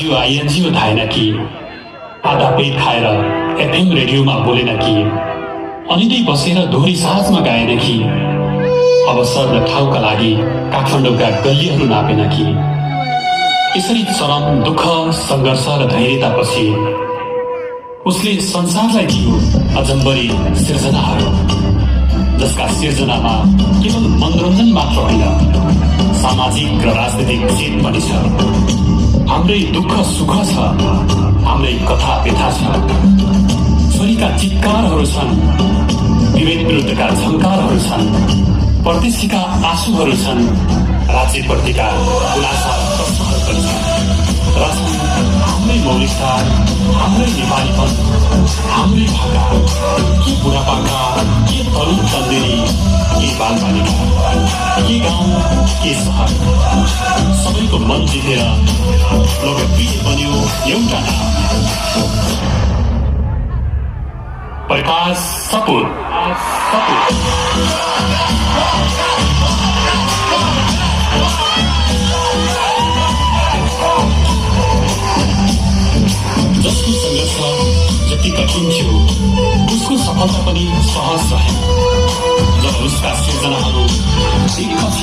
आरजियो आइएनजिओ धाएन कि, आधा पेट खाएर एफएम रेडियोमा बोलेन कि, अनिदै बसेर दोहोरी साँझमा गाएन कि, अवसर र ठाउँका लागि काठमाडौँका गल्लीहरू नापेन कि। यसरी चरम दुःख सङ्घर्ष र धैर्यतापछि उसले संसारलाई दियो अजम्बरी सिर्जनाहरू, जसका सिर्जनामा केवल मनोरञ्जन मात्र होइन, सामाजिक र राजनीतिक चेत पनि छ। हाम्रै दुःख सुख छ, हाम्रै कथा व्यथा छ। छोरीका चित्कारहरू छन्, विवेक विरुद्धका झङ्कारहरू छन्, परदेशीका आँसुहरू छन्, राज्यप्रतिका गुनासा प्रश्नहरू पनि छन्। र हाम्रै मौलिकता, हाम्रै नेपालीपन, हाम्रै भाका, के बुढापाका, के तरुण तन्देरी, के बालबालिका, के गाउँ, के सहर, सबैको मन जितेर लोकप्रिय बन्यो एउटा नाम, प्रकाश सपुत। जसको सङ्घर्ष जति कठिन थियो, उसको सफलता पनि सहज रह्यो। जब उसका सिर्जनाहरू एकपछि